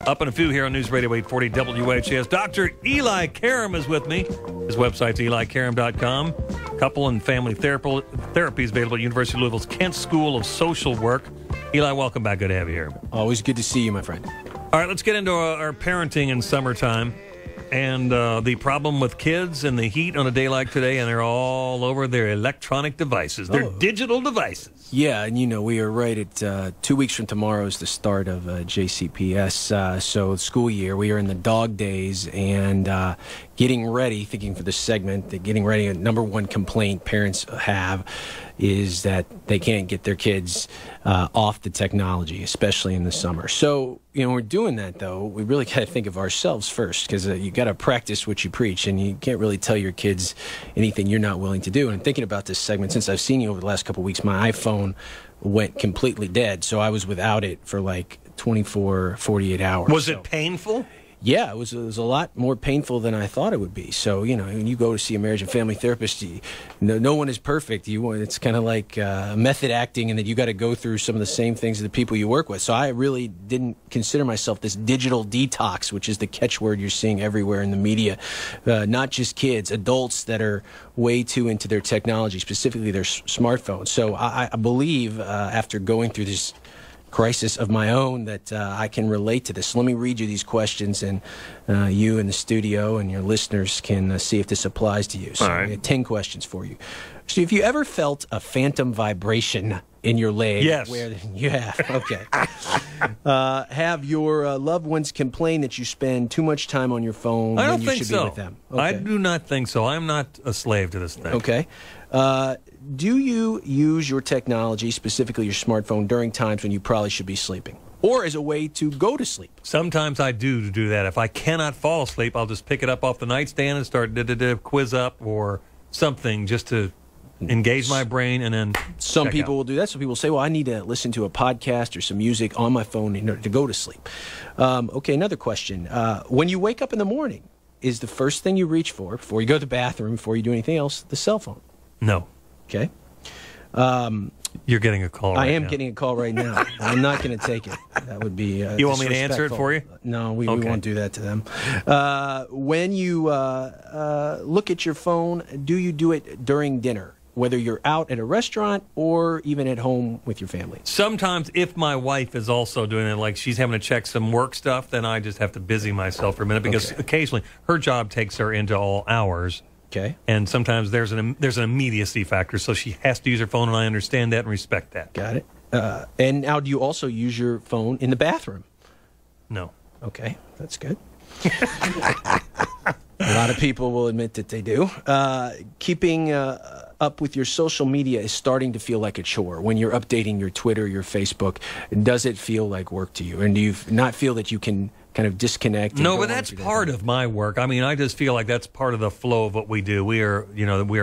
Up in a few here on News Radio 840 WHS. Dr. Eli Karam is with me. His website's elikaram.com. Couple and family therapy is available at University of Louisville's Kent School of Social Work. Eli, welcome back. Good to have you here. Always good to see you, my friend. All right, let's get into our parenting in summertime. And the problem with kids and the heat on a day like today, and they're all over their electronic devices. They're digital devices. Yeah, and we are right at 2 weeks from tomorrow is the start of JCPS. So school year, we are in the dog days and getting ready, thinking for this segment, that getting ready, a number one complaint parents have is that they can't get their kids off the technology, especially in the summer. So, we're doing that, though. We really got to think of ourselves first, because you got to practice what you preach, and you can't really tell your kids anything you're not willing to do. And I'm thinking about this segment, since I've seen you over the last couple of weeks, my iPhone went completely dead, so I was without it for like 24, 48 hours. Was it painful? Yeah, it was a lot more painful than I thought it would be. So, when you go to see a marriage and family therapist, no one is perfect. It's kind of like method acting, and that you got to go through some of the same things as the people you work with. So I really didn't consider myself this digital detox, which is the catchword you're seeing everywhere in the media. Not just kids, adults that are way too into their technology, specifically their smartphones. So I believe after going through this crisis of my own that I can relate to this. So let me read you these questions, and you in the studio and your listeners can see if this applies to you. So right. I have 10 questions for you. So if you ever felt a phantom vibration in your leg? Yes. You have. Okay. Have your loved ones complain that you spend too much time on your phone when you should be with them? Okay. I do not think so. I'm not a slave to this thing. Okay. Do you use your technology, specifically your smartphone, during times when you probably should be sleeping, or as a way to go to sleep? Sometimes I do that. If I cannot fall asleep, I'll just pick it up off the nightstand and start quiz up or something just to engage my brain, and then some people will do that. Some people say, well, I need to listen to a podcast or some music on my phone in order to go to sleep. Okay, another question. When you wake up in the morning, is the first thing you reach for, before you go to the bathroom, before you do anything else, the cell phone? No. Okay. You're getting a call right now. I am getting a call right now. I'm not going to take it. That would be You want me to answer it for you? No, we won't do that to them. When you look at your phone, do you do it during dinner, whether you're out at a restaurant or even at home with your family? Sometimes if my wife is also doing it, like she's having to check some work stuff, then I just have to busy myself for a minute, because occasionally her job takes her into all hours. Okay. And sometimes there's an immediacy factor, so she has to use her phone, and I understand that and respect that. Got it. And now, do you also use your phone in the bathroom? No. Okay, that's good. A lot of people will admit that they do. Keeping up with your social media is starting to feel like a chore. When you're updating your Twitter, your Facebook, does it feel like work to you? And do you not feel that you can kind of disconnect? No, but that's part of my work. I mean, I just feel like that's part of the flow of what we do. We are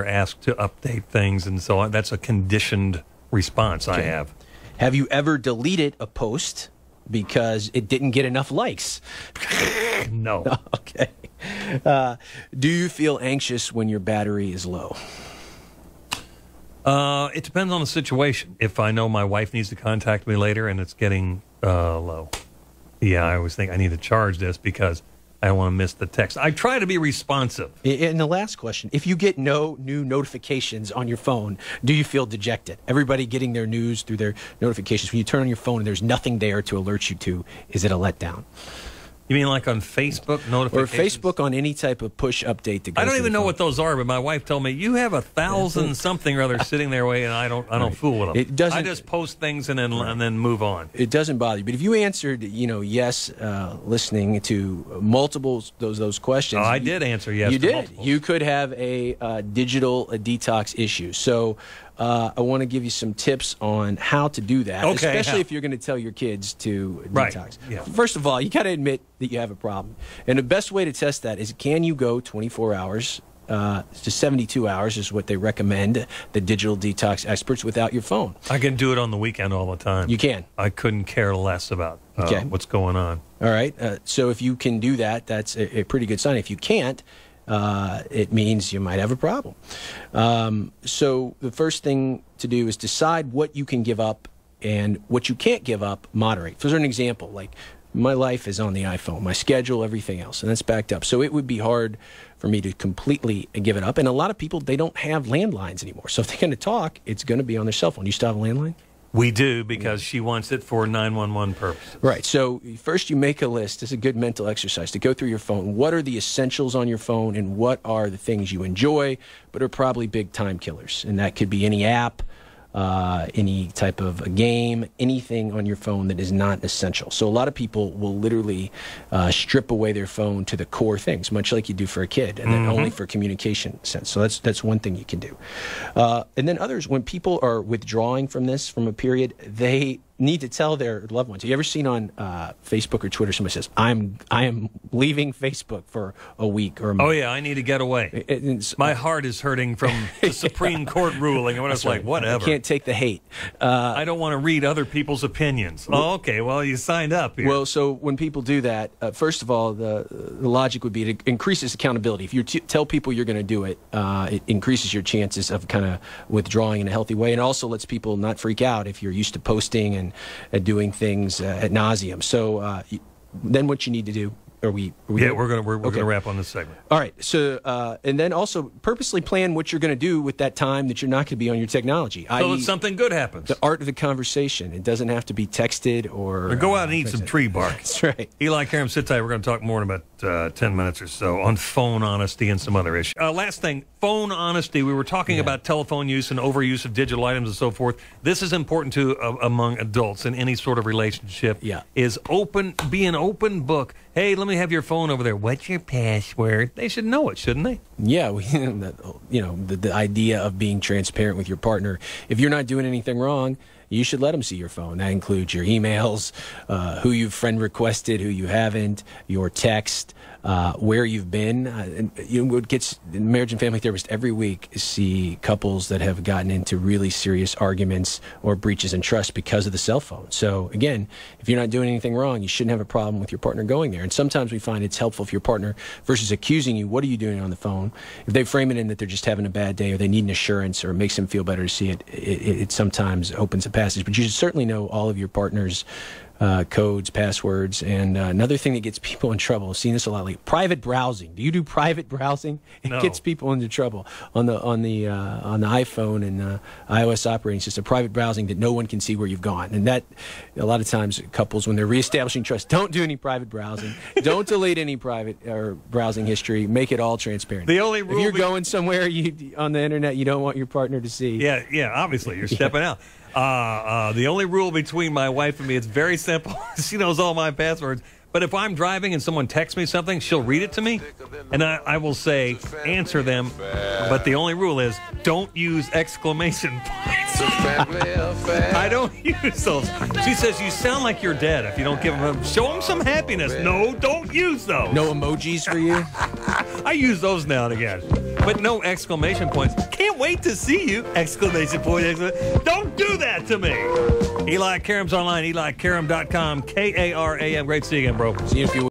asked to update things, and so on. That's a conditioned response I have. Have you ever deleted a post because it didn't get enough likes? No. Okay. Do you feel anxious when your battery is low? It depends on the situation. If I know my wife needs to contact me later and it's getting low, yeah, I always think I need to charge this because I don't want to miss the text. I try to be responsive. And the last question, if you get no new notifications on your phone, do you feel dejected? Everybody getting their news through their notifications. When you turn on your phone and there's nothing there to alert you to, is it a letdown? You mean like on Facebook notifications? Or Facebook on any type of push update to go I don't even know phone. what those are, but my wife told me, you have 1,000 something or other sitting there and I don't fool with them. It doesn't, I just post things and then move on. It doesn't bother you. But if you answered, yes, listening to multiple those questions. Oh, I did answer yes. You to did. multiple. You could have a digital detox issue. So I want to give you some tips on how to do that, especially if you're going to tell your kids to detox. Yeah. First of all, you got to admit that you have a problem. And the best way to test that is, can you go 24 hours to 72 hours is what they recommend, the digital detox experts, without your phone? I can do it on the weekend all the time. You can? I couldn't care less about what's going on. All right. So if you can do that, that's a pretty good sign. If you can't, it means you might have a problem. So the first thing to do is decide what you can give up and what you can't give up, moderate. For an example, like my life is on the iPhone, my schedule, everything else, and that's backed up. So it would be hard for me to completely give it up. And a lot of people, they don't have landlines anymore. So if they're going to talk, it's going to be on their cell phone. You still have a landline? We do, because she wants it for 911 purposes. Right. So first you make a list. It's a good mental exercise to go through your phone. What are the essentials on your phone, and what are the things you enjoy but are probably big time killers? And that could be any app, any type of a game, anything on your phone that is not essential. So a lot of people will literally strip away their phone to the core things, much like you do for a kid, and then only for communication sense. So that's one thing you can do. And then others, when people are withdrawing from this, from a period, they need to tell their loved ones. Have you ever seen on Facebook or Twitter somebody says, I am leaving Facebook for a week or a month? Oh, yeah, I need to get away. My heart is hurting from the Supreme Court ruling. And when I was like, whatever. I can't take the hate. I don't want to read other people's opinions. Oh, okay, well, you signed up here. Well, so when people do that, first of all, the logic would be it increases accountability. If you tell people you're going to do it, it increases your chances of kind of withdrawing in a healthy way, and also lets people not freak out if you're used to posting and doing things ad nauseum. So then what you need to do, we're gonna wrap on this segment. All right. So and then also purposely plan what you're going to do with that time that you're not going to be on your technology. So that something good happens. The art of the conversation. It doesn't have to be texted or go out and eat some tree bark. That's right. Eli, Karam, sit tight. We're going to talk more in about 10 minutes or so on phone honesty and some other issues. Last thing, phone honesty. We were talking about telephone use and overuse of digital items and so forth. This is important too among adults in any sort of relationship. Yeah. Be an open book. Hey, let me have your phone over there. What's your password? They should know it, shouldn't they? Yeah, the idea of being transparent with your partner. If you're not doing anything wrong, you should let them see your phone. That includes your emails, who you've friend requested, who you haven't, your text, where you've been. What gets marriage and family therapists every week see couples that have gotten into really serious arguments or breaches in trust because of the cell phone. So again, if you're not doing anything wrong, you shouldn't have a problem with your partner going there. And sometimes we find it's helpful if your partner, versus accusing you, what are you doing on the phone? If they frame it in that they're just having a bad day or they need an assurance or it makes them feel better to see it, it sometimes opens a passage. But you should certainly know all of your partner's codes, passwords, and another thing that gets people in trouble. I've seen this a lot lately. Private browsing. Do you do private browsing? It gets people into trouble on the iPhone and iOS operating system. Private browsing that no one can see where you've gone, and that a lot of times couples, when they're reestablishing trust, don't do any private browsing. Don't delete any private or browsing history. Make it all transparent. The only rule, if you're going somewhere on the internet you don't want your partner to see. Yeah. Obviously, you're stepping out. The only rule between my wife and me, it's very simple. She knows all my passwords. But if I'm driving and someone texts me something, she'll read it to me, and I will say, answer them. But the only rule is, don't use exclamation points. I don't use those. She says, you sound like you're dead if you don't give them, show them some happiness. No, don't use those. No emojis for you? I use those now and again. But no exclamation points. Can't wait to see you! Exclamation point! Don't do that to me! Eli Karam's online, EliKaram.com, Karam. Great to see you again, bro. See you if you